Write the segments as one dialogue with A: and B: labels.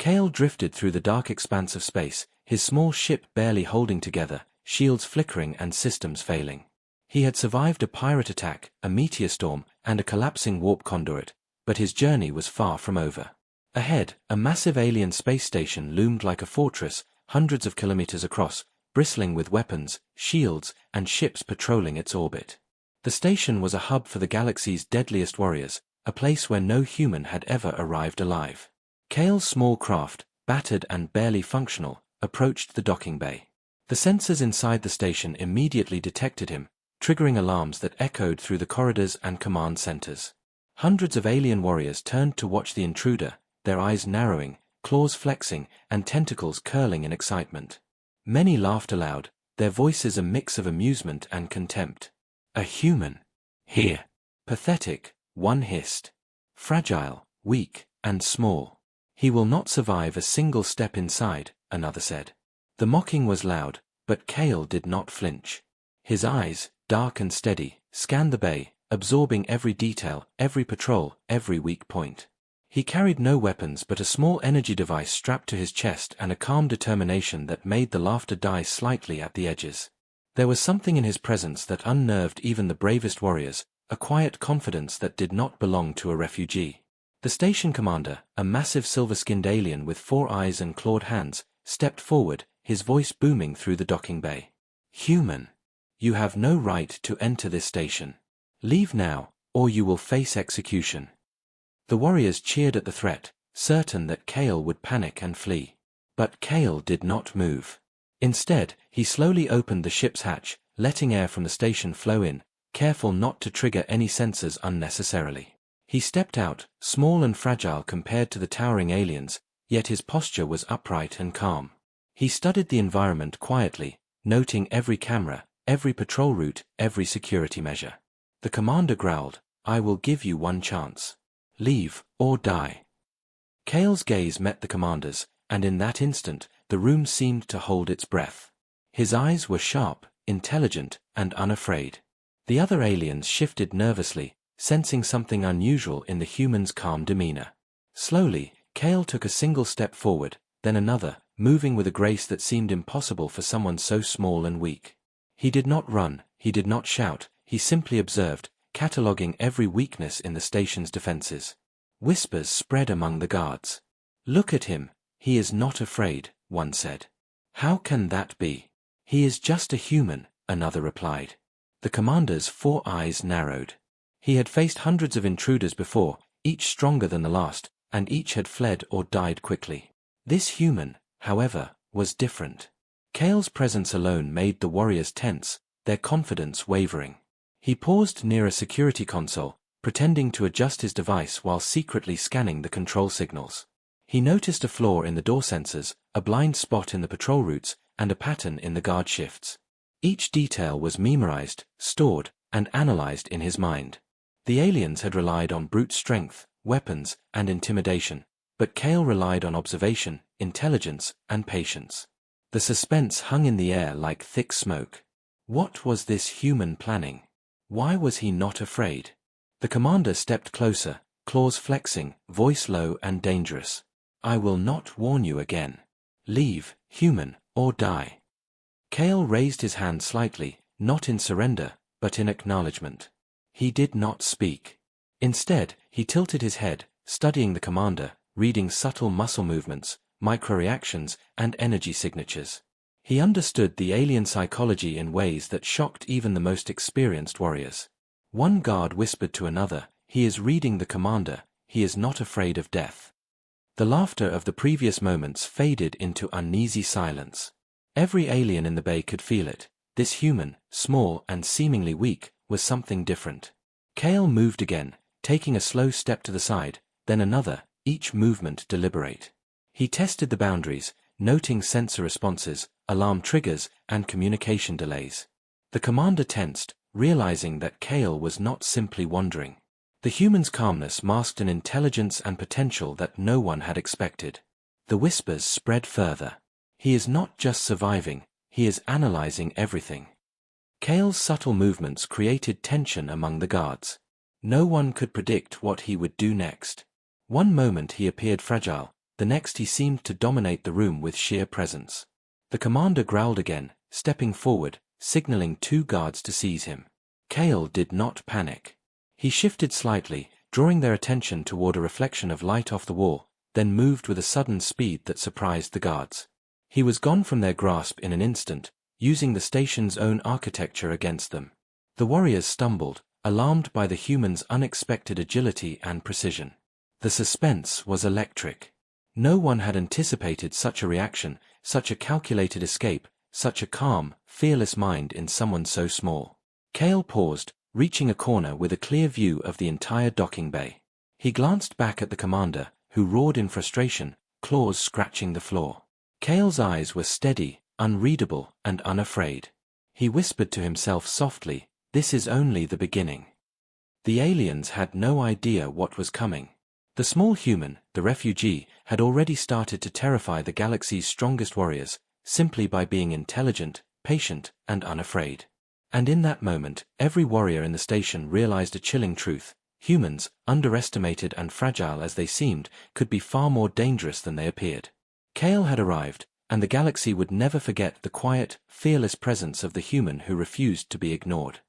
A: Kale drifted through the dark expanse of space, his small ship barely holding together, shields flickering and systems failing. He had survived a pirate attack, a meteor storm, and a collapsing warp conduit, but his journey was far from over. Ahead, a massive alien space station loomed like a fortress, hundreds of kilometers across, bristling with weapons, shields, and ships patrolling its orbit. The station was a hub for the galaxy's deadliest warriors, a place where no human had ever arrived alive. Kale's small craft, battered and barely functional, approached the docking bay. The sensors inside the station immediately detected him, triggering alarms that echoed through the corridors and command centers. Hundreds of alien warriors turned to watch the intruder, their eyes narrowing, claws flexing, and tentacles curling in excitement. Many laughed aloud, their voices a mix of amusement and contempt. A human. Here. Pathetic, one hissed. Fragile, weak, and small. He will not survive a single step inside, another said. The mocking was loud, but Kale did not flinch. His eyes, dark and steady, scanned the bay, absorbing every detail, every patrol, every weak point. He carried no weapons but a small energy device strapped to his chest and a calm determination that made the laughter die slightly at the edges. There was something in his presence that unnerved even the bravest warriors, a quiet confidence that did not belong to a refugee. The station commander, a massive silver-skinned alien with 4 eyes and clawed hands, stepped forward, his voice booming through the docking bay. Human. You have no right to enter this station. Leave now, or you will face execution. The warriors cheered at the threat, certain that Kale would panic and flee. But Kale did not move. Instead, he slowly opened the ship's hatch, letting air from the station flow in, careful not to trigger any sensors unnecessarily. He stepped out, small and fragile compared to the towering aliens, yet his posture was upright and calm. He studied the environment quietly, noting every camera, every patrol route, every security measure. The commander growled, I will give you one chance. Leave, or die. Kale's gaze met the commander's, and in that instant, the room seemed to hold its breath. His eyes were sharp, intelligent, and unafraid. The other aliens shifted nervously, sensing something unusual in the human's calm demeanor. Slowly, Kale took a single step forward, then another, moving with a grace that seemed impossible for someone so small and weak. He did not run, he did not shout, he simply observed, cataloging every weakness in the station's defenses. Whispers spread among the guards. Look at him, he is not afraid, one said. How can that be? He is just a human, another replied. The commander's 4 eyes narrowed. He had faced hundreds of intruders before, each stronger than the last, and each had fled or died quickly. This human, however, was different. Kale's presence alone made the warriors tense, their confidence wavering. He paused near a security console, pretending to adjust his device while secretly scanning the control signals. He noticed a flaw in the door sensors, a blind spot in the patrol routes, and a pattern in the guard shifts. Each detail was memorized, stored, and analyzed in his mind. The aliens had relied on brute strength, weapons, and intimidation, but Kale relied on observation, intelligence, and patience. The suspense hung in the air like thick smoke. What was this human planning? Why was he not afraid? The commander stepped closer, claws flexing, voice low and dangerous. I will not warn you again. Leave, human, or die. Kale raised his hand slightly, not in surrender, but in acknowledgement. He did not speak. Instead, he tilted his head, studying the commander, reading subtle muscle movements, microreactions, and energy signatures. He understood the alien psychology in ways that shocked even the most experienced warriors. One guard whispered to another, he is reading the commander, he is not afraid of death. The laughter of the previous moments faded into uneasy silence. Every alien in the bay could feel it. This human, small and seemingly weak, was something different. Kale moved again, taking a slow step to the side, then another, each movement deliberate. He tested the boundaries, noting sensor responses, alarm triggers, and communication delays. The commander tensed, realizing that Kale was not simply wandering. The human's calmness masked an intelligence and potential that no one had expected. The whispers spread further. He is not just surviving, he is analyzing everything. Kale's subtle movements created tension among the guards. No one could predict what he would do next. One moment he appeared fragile, The next he seemed to dominate the room with sheer presence. The commander growled again, stepping forward, signaling 2 guards to seize him. Kale did not panic. He shifted slightly, drawing their attention toward a reflection of light off the wall, then moved with a sudden speed that surprised the guards. He was gone from their grasp in an instant, using the station's own architecture against them. The warriors stumbled, alarmed by the human's unexpected agility and precision. The suspense was electric. No one had anticipated such a reaction, such a calculated escape, such a calm, fearless mind in someone so small. Kale paused, reaching a corner with a clear view of the entire docking bay. He glanced back at the commander, who roared in frustration, claws scratching the floor. Kale's eyes were steady, unreadable, and unafraid. He whispered to himself softly, "This is only the beginning." The aliens had no idea what was coming. The small human, the refugee, had already started to terrify the galaxy's strongest warriors, simply by being intelligent, patient, and unafraid. And in that moment, every warrior in the station realized a chilling truth. Humans, underestimated and fragile as they seemed, could be far more dangerous than they appeared. Kale had arrived, and the galaxy would never forget the quiet, fearless presence of the human who refused to be ignored.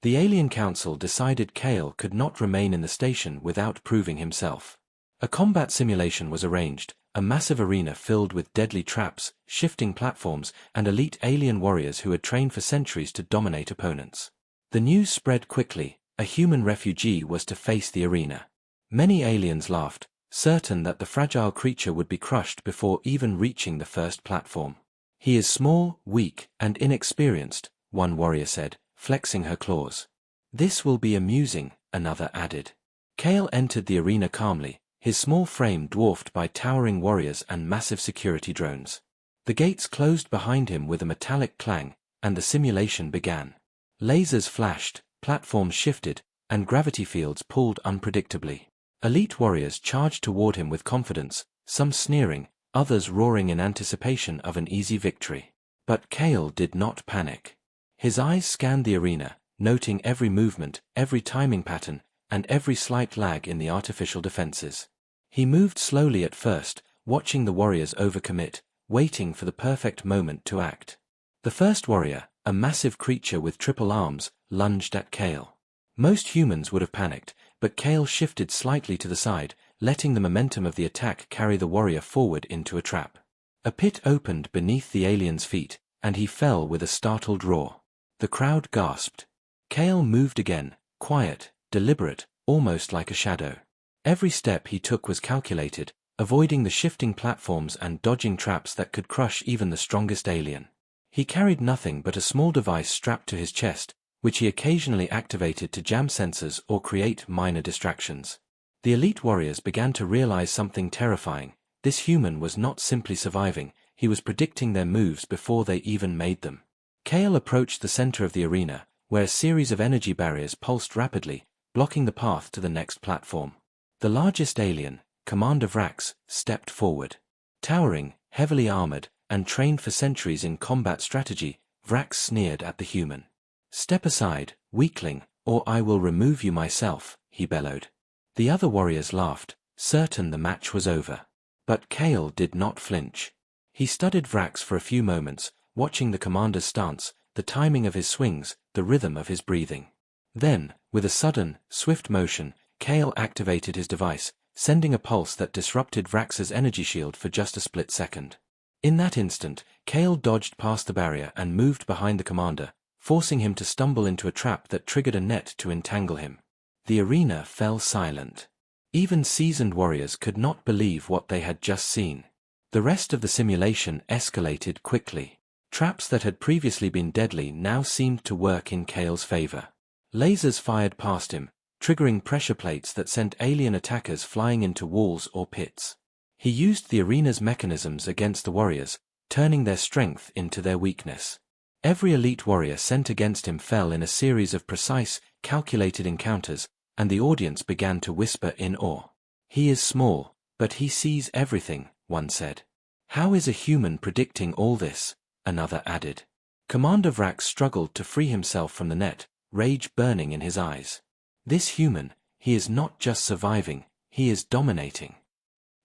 A: The Alien Council decided Kale could not remain in the station without proving himself. A combat simulation was arranged, a massive arena filled with deadly traps, shifting platforms, and elite alien warriors who had trained for centuries to dominate opponents. The news spread quickly. A human refugee was to face the arena. Many aliens laughed, certain that the fragile creature would be crushed before even reaching the first platform. "He is small, weak, and inexperienced," one warrior said, flexing her claws. "This will be amusing," another added. Kale entered the arena calmly, his small frame dwarfed by towering warriors and massive security drones. The gates closed behind him with a metallic clang, and the simulation began. Lasers flashed, platforms shifted, and gravity fields pulled unpredictably. Elite warriors charged toward him with confidence, some sneering, others roaring in anticipation of an easy victory. But Kale did not panic. His eyes scanned the arena, noting every movement, every timing pattern, and every slight lag in the artificial defenses. He moved slowly at first, watching the warriors overcommit, waiting for the perfect moment to act. The first warrior, a massive creature with triple arms, lunged at Kale. Most humans would have panicked, but Kale shifted slightly to the side, letting the momentum of the attack carry the warrior forward into a trap. A pit opened beneath the alien's feet, and he fell with a startled roar. The crowd gasped. Kale moved again, quiet, deliberate, almost like a shadow. Every step he took was calculated, avoiding the shifting platforms and dodging traps that could crush even the strongest alien. He carried nothing but a small device strapped to his chest, which he occasionally activated to jam sensors or create minor distractions. The elite warriors began to realize something terrifying. This human was not simply surviving, he was predicting their moves before they even made them. Kale approached the center of the arena, where a series of energy barriers pulsed rapidly, blocking the path to the next platform. The largest alien, Commander Vrax, stepped forward. Towering, heavily armored, and trained for centuries in combat strategy, Vrax sneered at the human. "Step aside, weakling, or I will remove you myself," he bellowed. The other warriors laughed, certain the match was over. But Kale did not flinch. He studied Vrax for a few moments, watching the commander's stance, the timing of his swings, the rhythm of his breathing. Then, with a sudden, swift motion, Kale activated his device, sending a pulse that disrupted Vrax's energy shield for just a split second. In that instant, Kale dodged past the barrier and moved behind the commander, forcing him to stumble into a trap that triggered a net to entangle him. The arena fell silent. Even seasoned warriors could not believe what they had just seen. The rest of the simulation escalated quickly. Traps that had previously been deadly now seemed to work in Kale's favor. Lasers fired past him, triggering pressure plates that sent alien attackers flying into walls or pits. He used the arena's mechanisms against the warriors, turning their strength into their weakness. Every elite warrior sent against him fell in a series of precise, calculated encounters, and the audience began to whisper in awe. "He is small, but he sees everything," one said. "How is a human predicting all this?" another added. Commander Vrax struggled to free himself from the net, rage burning in his eyes. "This human, he is not just surviving, he is dominating."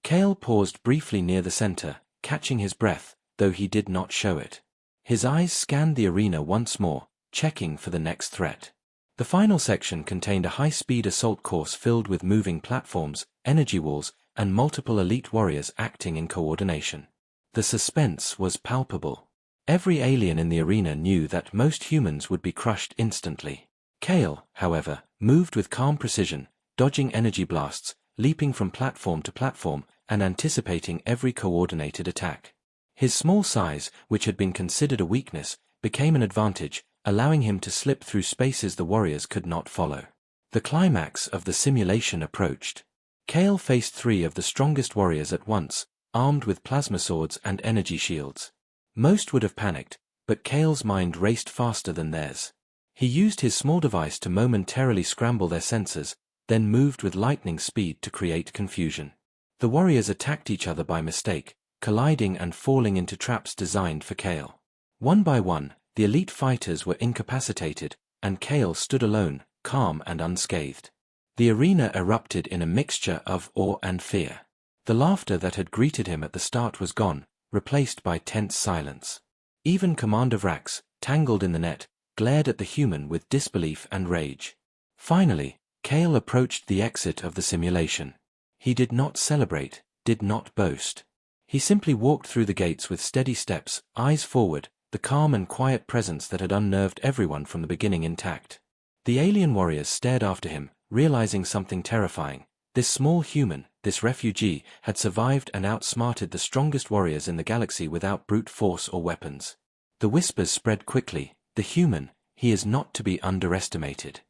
A: Kale paused briefly near the center, catching his breath, though he did not show it. His eyes scanned the arena once more, checking for the next threat. The final section contained a high-speed assault course filled with moving platforms, energy walls, and multiple elite warriors acting in coordination. The suspense was palpable. Every alien in the arena knew that most humans would be crushed instantly. Kale, however, moved with calm precision, dodging energy blasts, leaping from platform to platform, and anticipating every coordinated attack. His small size, which had been considered a weakness, became an advantage, allowing him to slip through spaces the warriors could not follow. The climax of the simulation approached. Kale faced 3 of the strongest warriors at once, armed with plasma swords and energy shields. Most would have panicked, but Kale's mind raced faster than theirs. He used his small device to momentarily scramble their sensors, then moved with lightning speed to create confusion. The warriors attacked each other by mistake, colliding and falling into traps designed for Kale. One by one, the elite fighters were incapacitated, and Kale stood alone, calm and unscathed. The arena erupted in a mixture of awe and fear. The laughter that had greeted him at the start was gone, replaced by tense silence. Even Commander Vrax, tangled in the net, glared at the human with disbelief and rage. Finally, Kale approached the exit of the simulation. He did not celebrate, did not boast. He simply walked through the gates with steady steps, eyes forward, the calm and quiet presence that had unnerved everyone from the beginning intact. The alien warriors stared after him, realizing something terrifying. This small human, this refugee, had survived and outsmarted the strongest warriors in the galaxy without brute force or weapons. The whispers spread quickly. The human, he is not to be underestimated.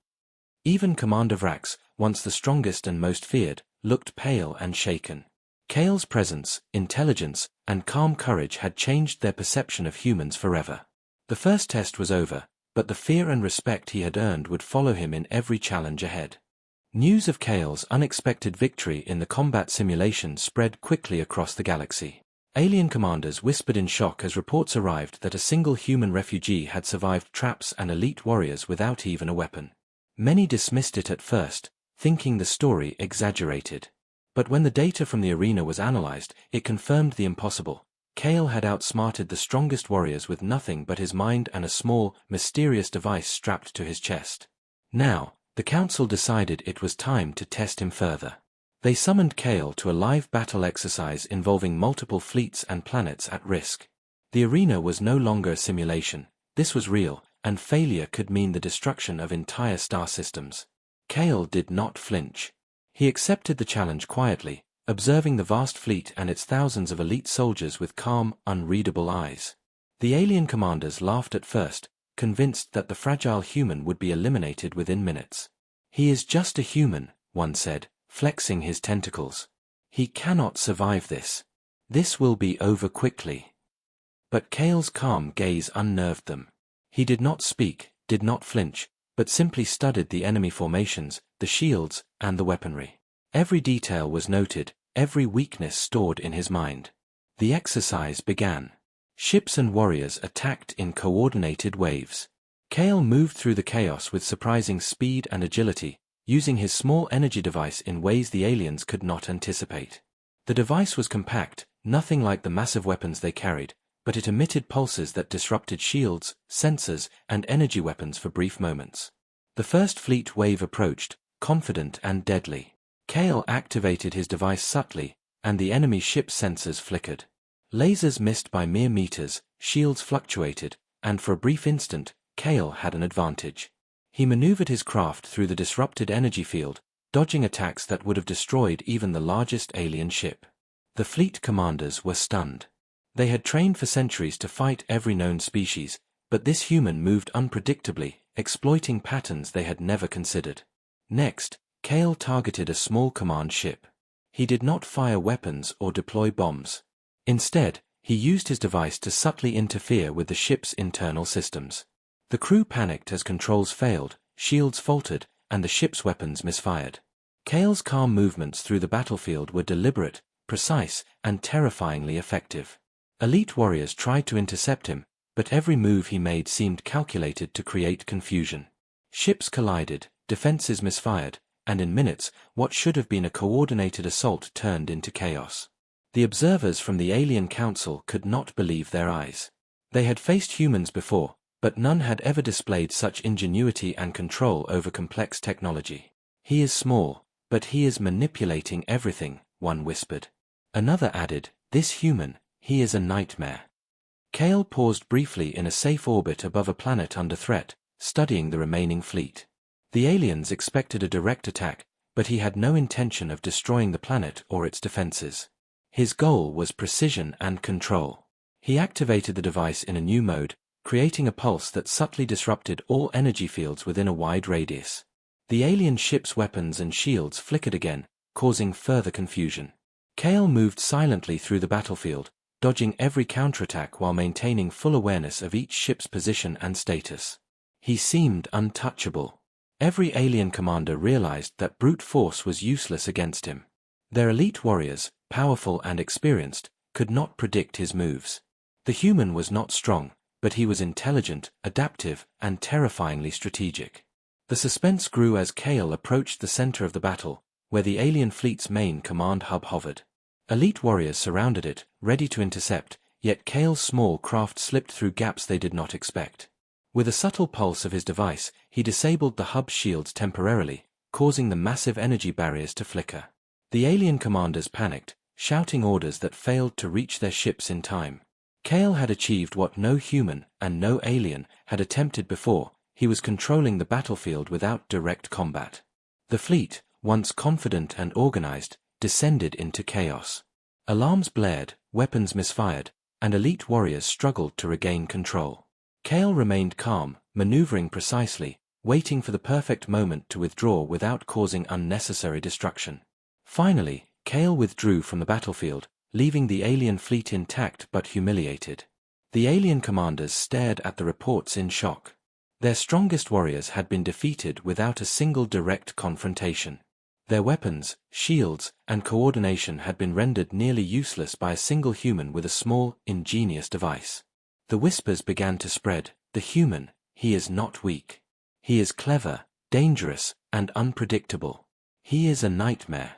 A: Even Commander Vrax, once the strongest and most feared, looked pale and shaken. Kale's presence, intelligence, and calm courage had changed their perception of humans forever. The first test was over, but the fear and respect he had earned would follow him in every challenge ahead. News of Kale's unexpected victory in the combat simulation spread quickly across the galaxy. Alien commanders whispered in shock as reports arrived that a single human refugee had survived traps and elite warriors without even a weapon. Many dismissed it at first, thinking the story exaggerated. But when the data from the arena was analyzed, it confirmed the impossible. Kale had outsmarted the strongest warriors with nothing but his mind and a small, mysterious device strapped to his chest. Now, the council decided it was time to test him further. They summoned Kale to a live battle exercise involving multiple fleets and planets at risk. The arena was no longer a simulation. This was real, and failure could mean the destruction of entire star systems. Kale did not flinch. He accepted the challenge quietly, observing the vast fleet and its thousands of elite soldiers with calm, unreadable eyes. The alien commanders laughed at first, convinced that the fragile human would be eliminated within minutes. "He is just a human," one said, flexing his tentacles. "He cannot survive this. This will be over quickly." But Kale's calm gaze unnerved them. He did not speak, did not flinch, but simply studied the enemy formations, the shields, and the weaponry. Every detail was noted, every weakness stored in his mind. The exercise began. Ships and warriors attacked in coordinated waves. Kale moved through the chaos with surprising speed and agility, using his small energy device in ways the aliens could not anticipate. The device was compact, nothing like the massive weapons they carried, but it emitted pulses that disrupted shields, sensors, and energy weapons for brief moments. The first fleet wave approached, confident and deadly. Kale activated his device subtly, and the enemy ship's sensors flickered. Lasers missed by mere meters, shields fluctuated, and for a brief instant, Kale had an advantage. He maneuvered his craft through the disrupted energy field, dodging attacks that would have destroyed even the largest alien ship. The fleet commanders were stunned. They had trained for centuries to fight every known species, but this human moved unpredictably, exploiting patterns they had never considered. Next, Kale targeted a small command ship. He did not fire weapons or deploy bombs. Instead, he used his device to subtly interfere with the ship's internal systems. The crew panicked as controls failed, shields faltered, and the ship's weapons misfired. Kale's calm movements through the battlefield were deliberate, precise, and terrifyingly effective. Elite warriors tried to intercept him, but every move he made seemed calculated to create confusion. Ships collided, defenses misfired, and in minutes, what should have been a coordinated assault turned into chaos. The observers from the Alien Council could not believe their eyes. They had faced humans before, but none had ever displayed such ingenuity and control over complex technology. "He is small, but he is manipulating everything," one whispered. Another added, "This human, he is a nightmare." Kale paused briefly in a safe orbit above a planet under threat, studying the remaining fleet. The aliens expected a direct attack, but he had no intention of destroying the planet or its defenses. His goal was precision and control. He activated the device in a new mode, creating a pulse that subtly disrupted all energy fields within a wide radius. The alien ship's weapons and shields flickered again, causing further confusion. Kale moved silently through the battlefield, dodging every counterattack while maintaining full awareness of each ship's position and status. He seemed untouchable. Every alien commander realized that brute force was useless against him. Their elite warriors, powerful and experienced, could not predict his moves. The human was not strong, but he was intelligent, adaptive, and terrifyingly strategic. The suspense grew as Kale approached the center of the battle, where the alien fleet's main command hub hovered. Elite warriors surrounded it, ready to intercept, yet Kale's small craft slipped through gaps they did not expect. With a subtle pulse of his device, he disabled the hub's shields temporarily, causing the massive energy barriers to flicker. The alien commanders panicked, shouting orders that failed to reach their ships in time. Kale had achieved what no human, and no alien, had attempted before. He was controlling the battlefield without direct combat. The fleet, once confident and organized, descended into chaos. Alarms blared, weapons misfired, and elite warriors struggled to regain control. Kale remained calm, maneuvering precisely, waiting for the perfect moment to withdraw without causing unnecessary destruction. Finally, Kale withdrew from the battlefield, leaving the alien fleet intact but humiliated. The alien commanders stared at the reports in shock. Their strongest warriors had been defeated without a single direct confrontation. Their weapons, shields, and coordination had been rendered nearly useless by a single human with a small, ingenious device. The whispers began to spread. "The human, he is not weak. He is clever, dangerous, and unpredictable. He is a nightmare."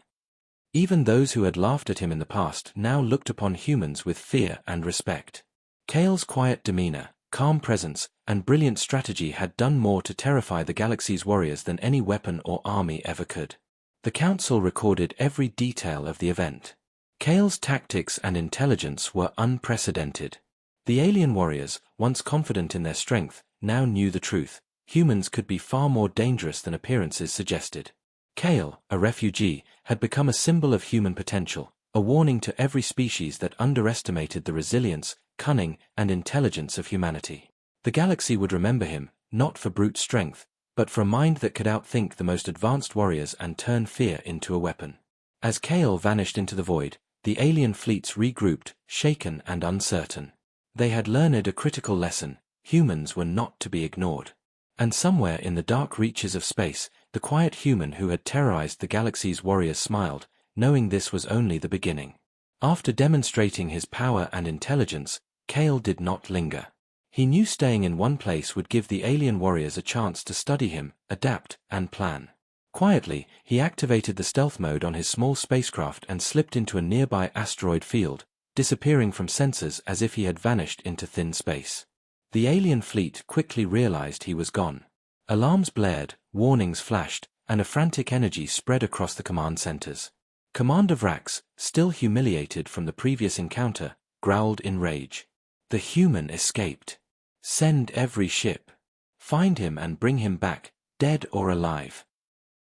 A: Even those who had laughed at him in the past now looked upon humans with fear and respect. Kale's quiet demeanor, calm presence, and brilliant strategy had done more to terrify the galaxy's warriors than any weapon or army ever could. The Council recorded every detail of the event. Kale's tactics and intelligence were unprecedented. The alien warriors, once confident in their strength, now knew the truth. Humans could be far more dangerous than appearances suggested. Kale, a refugee, had become a symbol of human potential, a warning to every species that underestimated the resilience, cunning, and intelligence of humanity. The galaxy would remember him, not for brute strength, but for a mind that could outthink the most advanced warriors and turn fear into a weapon. As Kale vanished into the void, the alien fleets regrouped, shaken and uncertain. They had learned a critical lesson: humans were not to be ignored. And somewhere in the dark reaches of space, the quiet human who had terrorized the galaxy's warriors smiled, knowing this was only the beginning. After demonstrating his power and intelligence, Kale did not linger. He knew staying in one place would give the alien warriors a chance to study him, adapt, and plan. Quietly, he activated the stealth mode on his small spacecraft and slipped into a nearby asteroid field, disappearing from sensors as if he had vanished into thin space. The alien fleet quickly realized he was gone. Alarms blared, warnings flashed, and a frantic energy spread across the command centers. Commander Vrax, still humiliated from the previous encounter, growled in rage. "The human escaped. Send every ship. Find him and bring him back, dead or alive."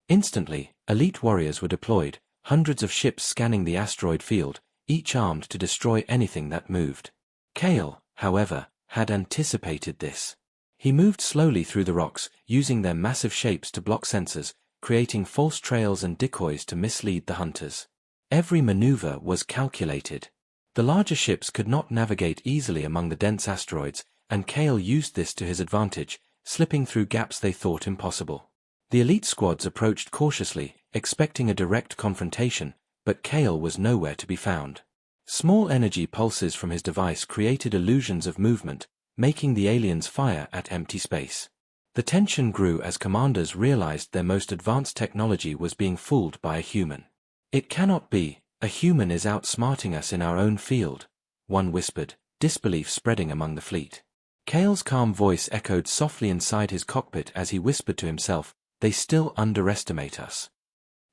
A: Instantly, elite warriors were deployed, hundreds of ships scanning the asteroid field, each armed to destroy anything that moved. Kale, however, had anticipated this. He moved slowly through the rocks, using their massive shapes to block sensors, creating false trails and decoys to mislead the hunters. Every maneuver was calculated. The larger ships could not navigate easily among the dense asteroids, and Kale used this to his advantage, slipping through gaps they thought impossible. The elite squads approached cautiously, expecting a direct confrontation, but Kale was nowhere to be found. Small energy pulses from his device created illusions of movement, making the aliens fire at empty space. The tension grew as commanders realized their most advanced technology was being fooled by a human. "It cannot be, a human is outsmarting us in our own field," one whispered, disbelief spreading among the fleet. Cale's calm voice echoed softly inside his cockpit as he whispered to himself, "They still underestimate us."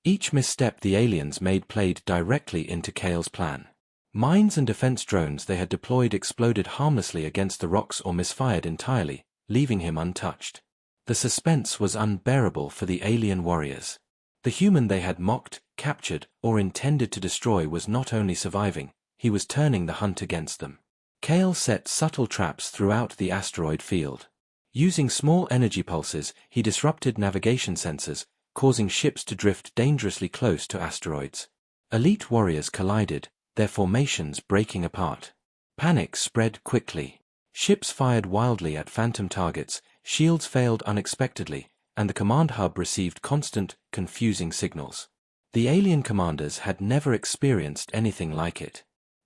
A: Each misstep the aliens made played directly into Cale's plan. Mines and defense drones they had deployed exploded harmlessly against the rocks or misfired entirely, leaving him untouched. The suspense was unbearable for the alien warriors. The human they had mocked, captured, or intended to destroy was not only surviving, he was turning the hunt against them. Cale set subtle traps throughout the asteroid field. Using small energy pulses, he disrupted navigation sensors, causing ships to drift dangerously close to asteroids. Elite warriors collided, their formations breaking apart. Panic spread quickly. Ships fired wildly at phantom targets, shields failed unexpectedly, and the command hub received constant, confusing signals. The alien commanders had never experienced anything like it.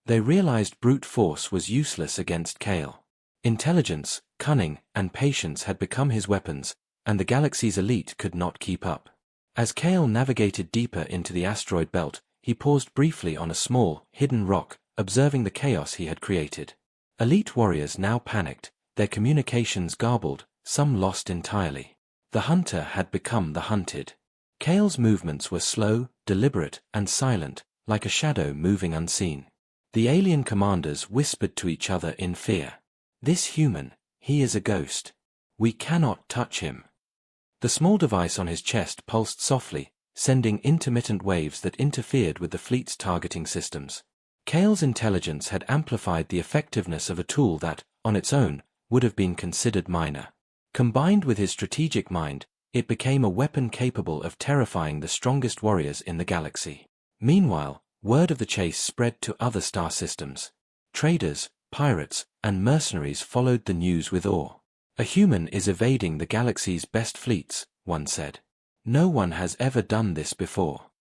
A: They realized brute force was useless against Cale. Intelligence, cunning, and patience had become his weapons, and the galaxy's elite could not keep up. As Cale navigated deeper into the asteroid belt, he paused briefly on a small, hidden rock, observing the chaos he had created. Elite warriors now panicked, their communications garbled, some lost entirely. The hunter had become the hunted. Cale's movements were slow, deliberate, and silent, like a shadow moving unseen. The alien commanders whispered to each other in fear. "This human, he is a ghost. We cannot touch him." The small device on his chest pulsed softly, sending intermittent waves that interfered with the fleet's targeting systems. Cale's intelligence had amplified the effectiveness of a tool that, on its own, would have been considered minor. Combined with his strategic mind, it became a weapon capable of terrifying the strongest warriors in the galaxy. Meanwhile, word of the chase spread to other star systems. Traders, pirates, and mercenaries followed the news with awe. "A human is evading the galaxy's best fleets," one said. "No one has ever done this before."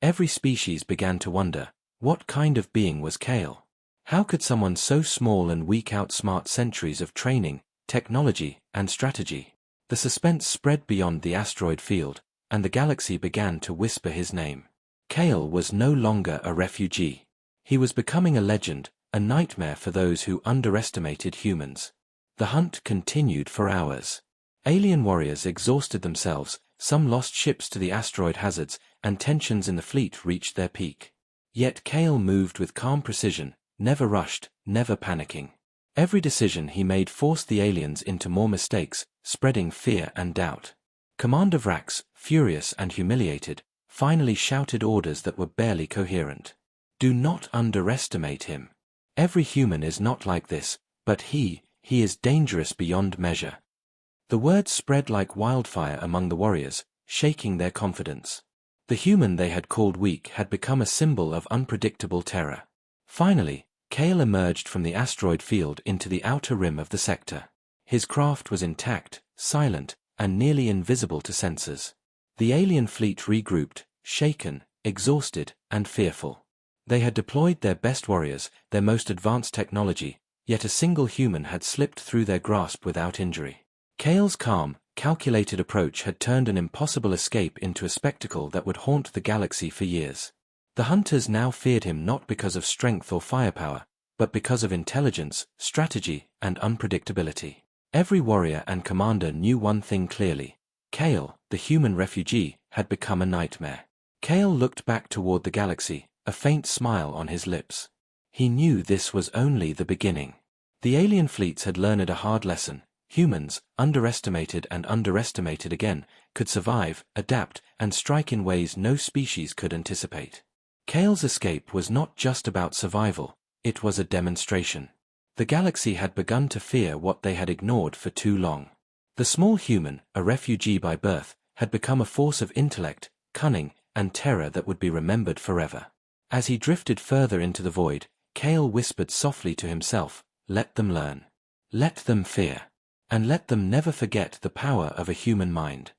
A: Every species began to wonder, what kind of being was Cale? How could someone so small and weak outsmart centuries of training, technology, and strategy? The suspense spread beyond the asteroid field, and the galaxy began to whisper his name. Cale was no longer a refugee. He was becoming a legend, a nightmare for those who underestimated humans. The hunt continued for hours. Alien warriors exhausted themselves, some lost ships to the asteroid hazards, and tensions in the fleet reached their peak. Yet Cale moved with calm precision, never rushed, never panicking. Every decision he made forced the aliens into more mistakes, spreading fear and doubt. Commander Vrax, furious and humiliated, finally shouted orders that were barely coherent. "Do not underestimate him. Every human is not like this, but he is dangerous beyond measure." The words spread like wildfire among the warriors, shaking their confidence. The human they had called weak had become a symbol of unpredictable terror. Finally, Cale emerged from the asteroid field into the outer rim of the sector. His craft was intact, silent, and nearly invisible to sensors. The alien fleet regrouped, shaken, exhausted, and fearful. They had deployed their best warriors, their most advanced technology, yet a single human had slipped through their grasp without injury. Cale's calm, calculated approach had turned an impossible escape into a spectacle that would haunt the galaxy for years. The hunters now feared him not because of strength or firepower, but because of intelligence, strategy, and unpredictability. Every warrior and commander knew one thing clearly. Cale, the human refugee, had become a nightmare. Cale looked back toward the galaxy, a faint smile on his lips. He knew this was only the beginning. The alien fleets had learned a hard lesson. Humans, underestimated and underestimated again, could survive, adapt, and strike in ways no species could anticipate. Cale's escape was not just about survival, it was a demonstration. The galaxy had begun to fear what they had ignored for too long. The small human, a refugee by birth, had become a force of intellect, cunning, and terror that would be remembered forever. As he drifted further into the void, Cale whispered softly to himself, "Let them learn. Let them fear. And let them never forget the power of a human mind."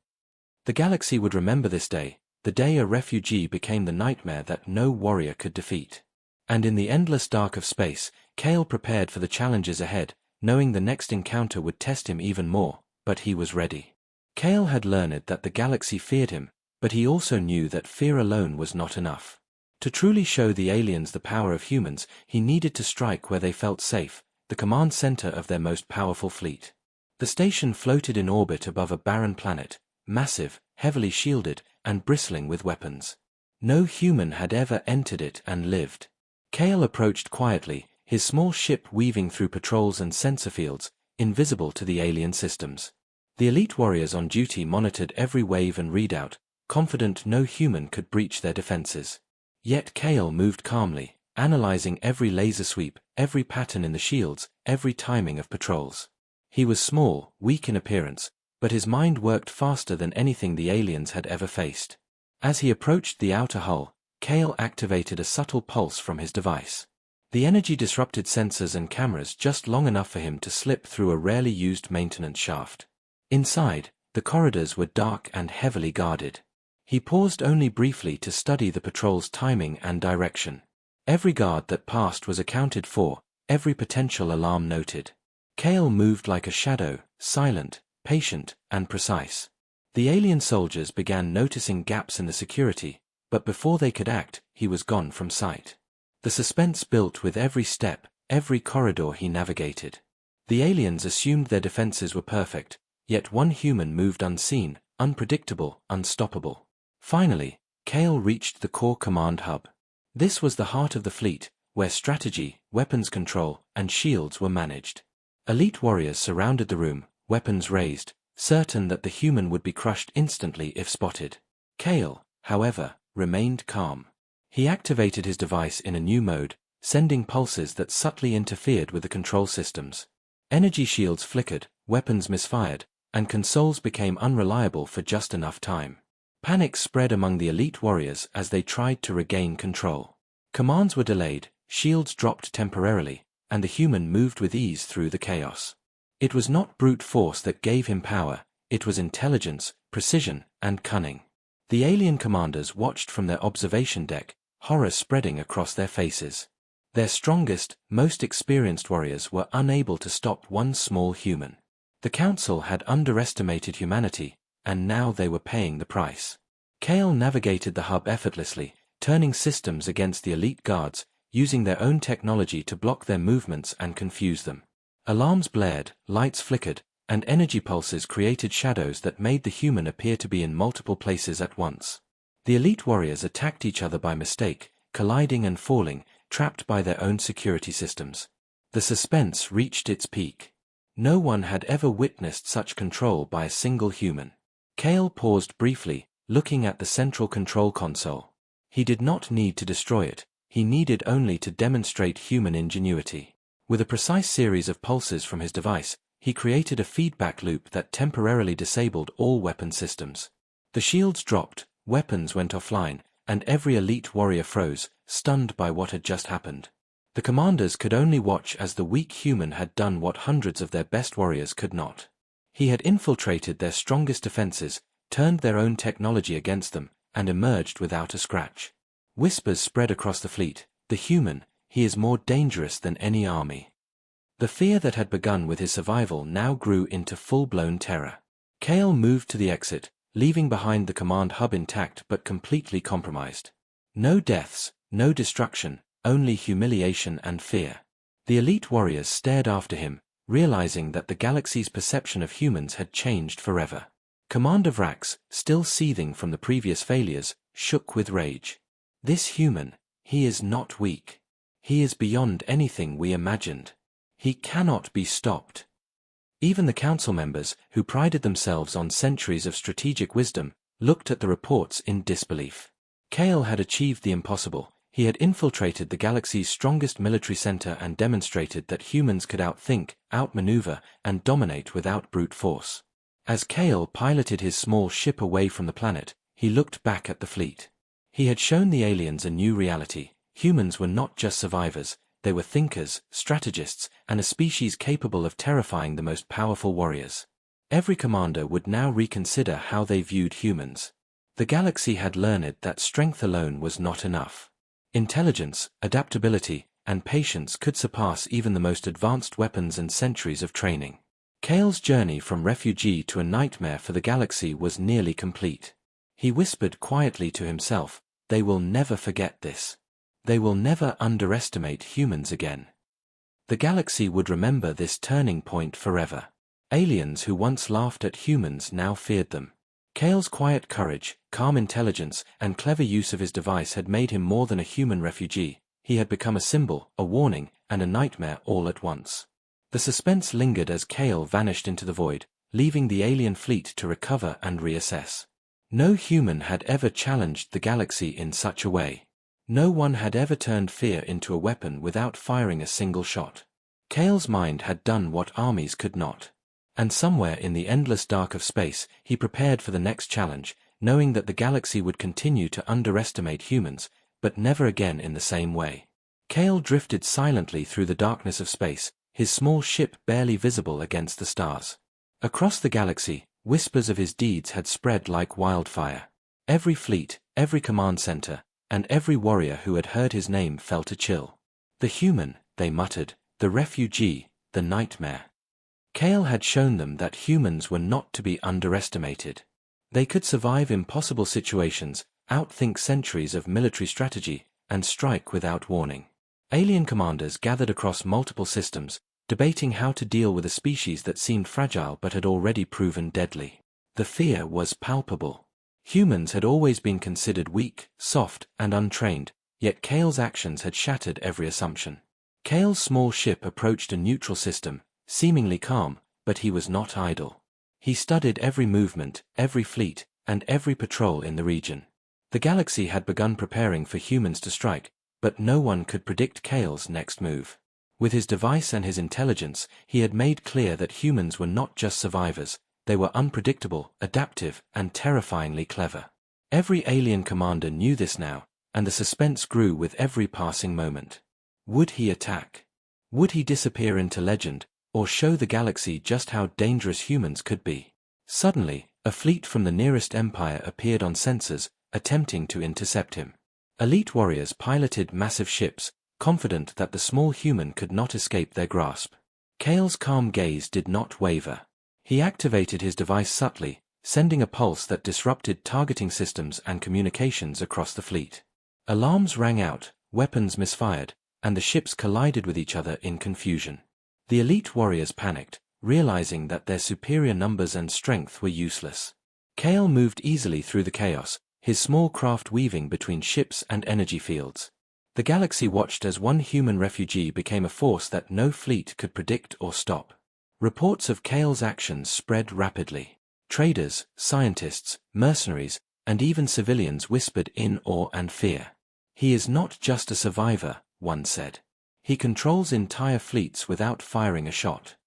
A: The galaxy would remember this day, the day a refugee became the nightmare that no warrior could defeat. And in the endless dark of space, Cale prepared for the challenges ahead, knowing the next encounter would test him even more, but he was ready. Kale had learned that the galaxy feared him, but he also knew that fear alone was not enough. To truly show the aliens the power of humans, he needed to strike where they felt safe, the command center of their most powerful fleet. The station floated in orbit above a barren planet, massive, heavily shielded, and bristling with weapons. No human had ever entered it and lived. Kale approached quietly, his small ship weaving through patrols and sensor fields, invisible to the alien systems. The elite warriors on duty monitored every wave and readout, confident no human could breach their defenses. Yet Kale moved calmly, analyzing every laser sweep, every pattern in the shields, every timing of patrols. He was small, weak in appearance, but his mind worked faster than anything the aliens had ever faced. As he approached the outer hull, Kale activated a subtle pulse from his device. The energy disrupted sensors and cameras just long enough for him to slip through a rarely used maintenance shaft. Inside, the corridors were dark and heavily guarded. He paused only briefly to study the patrol's timing and direction. Every guard that passed was accounted for, every potential alarm noted. Kale moved like a shadow, silent, patient, and precise. The alien soldiers began noticing gaps in the security, but before they could act, he was gone from sight. The suspense built with every step, every corridor he navigated. The aliens assumed their defenses were perfect, yet one human moved unseen, unpredictable, unstoppable. Finally, Kale reached the core command hub. This was the heart of the fleet, where strategy, weapons control, and shields were managed. Elite warriors surrounded the room, weapons raised, certain that the human would be crushed instantly if spotted. Kale, however, remained calm. He activated his device in a new mode, sending pulses that subtly interfered with the control systems. Energy shields flickered, weapons misfired, and consoles became unreliable for just enough time. Panic spread among the elite warriors as they tried to regain control. Commands were delayed, shields dropped temporarily, and the human moved with ease through the chaos. It was not brute force that gave him power, it was intelligence, precision, and cunning. The alien commanders watched from their observation deck, horror spreading across their faces. Their strongest, most experienced warriors were unable to stop one small human. The Council had underestimated humanity, and now they were paying the price. Kale navigated the hub effortlessly, turning systems against the elite guards, using their own technology to block their movements and confuse them. Alarms blared, lights flickered, and energy pulses created shadows that made the human appear to be in multiple places at once. The elite warriors attacked each other by mistake, colliding and falling, trapped by their own security systems. The suspense reached its peak. No one had ever witnessed such control by a single human. Kale paused briefly, looking at the central control console. He did not need to destroy it, he needed only to demonstrate human ingenuity. With a precise series of pulses from his device, he created a feedback loop that temporarily disabled all weapon systems. The shields dropped, weapons went offline, and every elite warrior froze, stunned by what had just happened. The commanders could only watch as the weak human had done what hundreds of their best warriors could not. He had infiltrated their strongest defenses, turned their own technology against them, and emerged without a scratch. Whispers spread across the fleet, the human, he is more dangerous than any army. The fear that had begun with his survival now grew into full-blown terror. Kale moved to the exit, leaving behind the command hub intact but completely compromised. No deaths, no destruction, only humiliation and fear. The elite warriors stared after him, realizing that the galaxy's perception of humans had changed forever. Commander Vrax, still seething from the previous failures, shook with rage. This human, he is not weak. He is beyond anything we imagined. He cannot be stopped. Even the council members, who prided themselves on centuries of strategic wisdom, looked at the reports in disbelief. Kale had achieved the impossible. He had infiltrated the galaxy's strongest military center and demonstrated that humans could outthink, outmaneuver, and dominate without brute force. As Kale piloted his small ship away from the planet, he looked back at the fleet. He had shown the aliens a new reality. Humans were not just survivors, they were thinkers, strategists, and a species capable of terrifying the most powerful warriors. Every commander would now reconsider how they viewed humans. The galaxy had learned that strength alone was not enough. Intelligence, adaptability, and patience could surpass even the most advanced weapons and centuries of training. Kale's journey from refugee to a nightmare for the galaxy was nearly complete. He whispered quietly to himself, "They will never forget this. They will never underestimate humans again." The galaxy would remember this turning point forever. Aliens who once laughed at humans now feared them. Kale's quiet courage, calm intelligence, and clever use of his device had made him more than a human refugee. He had become a symbol, a warning, and a nightmare all at once. The suspense lingered as Kale vanished into the void, leaving the alien fleet to recover and reassess. No human had ever challenged the galaxy in such a way. No one had ever turned fear into a weapon without firing a single shot. Kale's mind had done what armies could not. And somewhere in the endless dark of space, he prepared for the next challenge, knowing that the galaxy would continue to underestimate humans, but never again in the same way. Kale drifted silently through the darkness of space, his small ship barely visible against the stars. Across the galaxy, whispers of his deeds had spread like wildfire. Every fleet, every command center, and every warrior who had heard his name felt a chill. "The human," they muttered, "the refugee, the nightmare." Kale had shown them that humans were not to be underestimated. They could survive impossible situations, outthink centuries of military strategy, and strike without warning. Alien commanders gathered across multiple systems, debating how to deal with a species that seemed fragile but had already proven deadly. The fear was palpable. Humans had always been considered weak, soft, and untrained, yet Kale's actions had shattered every assumption. Kale's small ship approached a neutral system, seemingly calm, but he was not idle. He studied every movement, every fleet, and every patrol in the region. The galaxy had begun preparing for humans to strike, but no one could predict Kale's next move. With his device and his intelligence, he had made clear that humans were not just survivors. They were unpredictable, adaptive, and terrifyingly clever. Every alien commander knew this now, and the suspense grew with every passing moment. Would he attack? Would he disappear into legend, or show the galaxy just how dangerous humans could be? Suddenly, a fleet from the nearest empire appeared on sensors, attempting to intercept him. Elite warriors piloted massive ships, confident that the small human could not escape their grasp. Kale's calm gaze did not waver. He activated his device subtly, sending a pulse that disrupted targeting systems and communications across the fleet. Alarms rang out, weapons misfired, and the ships collided with each other in confusion. The elite warriors panicked, realizing that their superior numbers and strength were useless. Kale moved easily through the chaos, his small craft weaving between ships and energy fields. The galaxy watched as one human refugee became a force that no fleet could predict or stop. Reports of Kale's actions spread rapidly. Traders, scientists, mercenaries, and even civilians whispered in awe and fear. "He is not just a survivor," one said. "He controls entire fleets without firing a shot."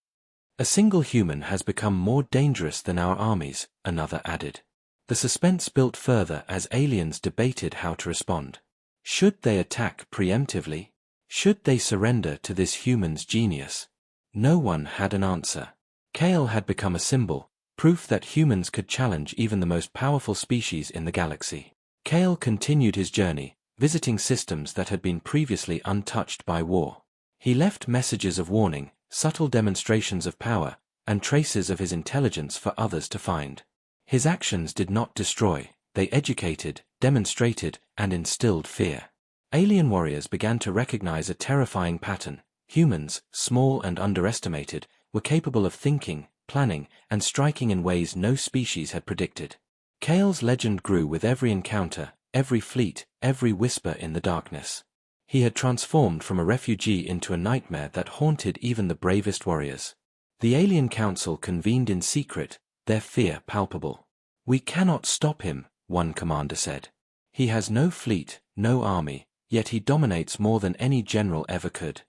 A: "A single human has become more dangerous than our armies," another added. The suspense built further as aliens debated how to respond. Should they attack preemptively? Should they surrender to this human's genius? No one had an answer. Kale had become a symbol, proof that humans could challenge even the most powerful species in the galaxy. Kale continued his journey, visiting systems that had been previously untouched by war. He left messages of warning, subtle demonstrations of power, and traces of his intelligence for others to find. His actions did not destroy, they educated, demonstrated, and instilled fear. Alien warriors began to recognize a terrifying pattern. Humans, small and underestimated, were capable of thinking, planning, and striking in ways no species had predicted. Kale's legend grew with every encounter, every fleet, every whisper in the darkness. He had transformed from a refugee into a nightmare that haunted even the bravest warriors. The Alien Council convened in secret, their fear palpable. "We cannot stop him," one commander said. "He has no fleet, no army, yet he dominates more than any general ever could."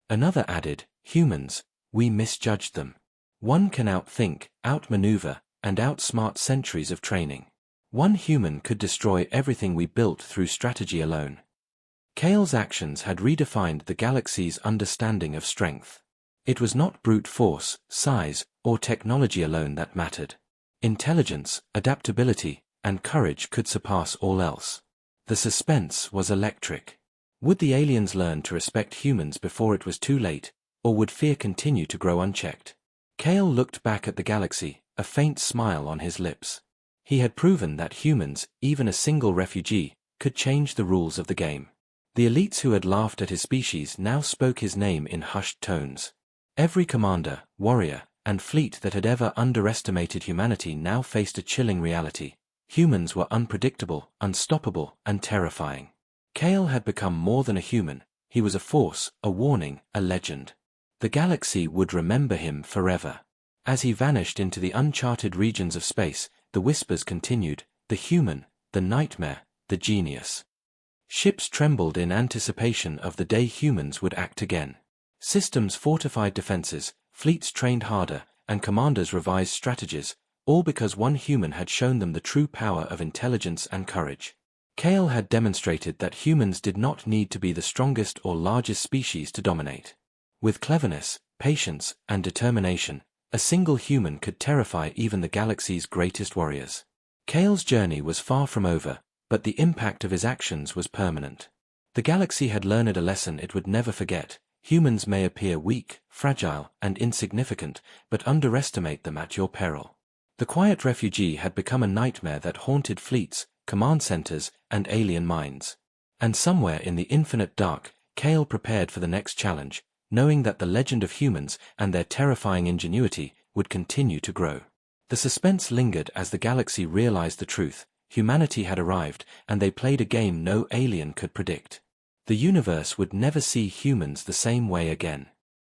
A: Another added, "Humans, we misjudged them. One can outthink, outmaneuver, and outsmart centuries of training. One human could destroy everything we built through strategy alone." Kale's actions had redefined the galaxy's understanding of strength. It was not brute force, size, or technology alone that mattered. Intelligence, adaptability, and courage could surpass all else. The suspense was electric. Would the aliens learn to respect humans before it was too late, or would fear continue to grow unchecked? Kale looked back at the galaxy, a faint smile on his lips. He had proven that humans, even a single refugee, could change the rules of the game. The elites who had laughed at his species now spoke his name in hushed tones. Every commander, warrior, and fleet that had ever underestimated humanity now faced a chilling reality. Humans were unpredictable, unstoppable, and terrifying. Kale had become more than a human. He was a force, a warning, a legend. The galaxy would remember him forever. As he vanished into the uncharted regions of space, the whispers continued, the human, the nightmare, the genius. Ships trembled in anticipation of the day humans would act again. Systems fortified defenses, fleets trained harder, and commanders revised strategies, all because one human had shown them the true power of intelligence and courage. Kale had demonstrated that humans did not need to be the strongest or largest species to dominate. With cleverness, patience, and determination, a single human could terrify even the galaxy's greatest warriors. Kale's journey was far from over, but the impact of his actions was permanent. The galaxy had learned a lesson it would never forget. Humans may appear weak, fragile, and insignificant, but underestimate them at your peril. The quiet refugee had become a nightmare that haunted fleets, command centers, and alien minds. And somewhere in the infinite dark, Kale prepared for the next challenge, knowing that the legend of humans and their terrifying ingenuity would continue to grow. The suspense lingered as the galaxy realized the truth. Humanity had arrived, and they played a game no alien could predict. The universe would never see humans the same way again.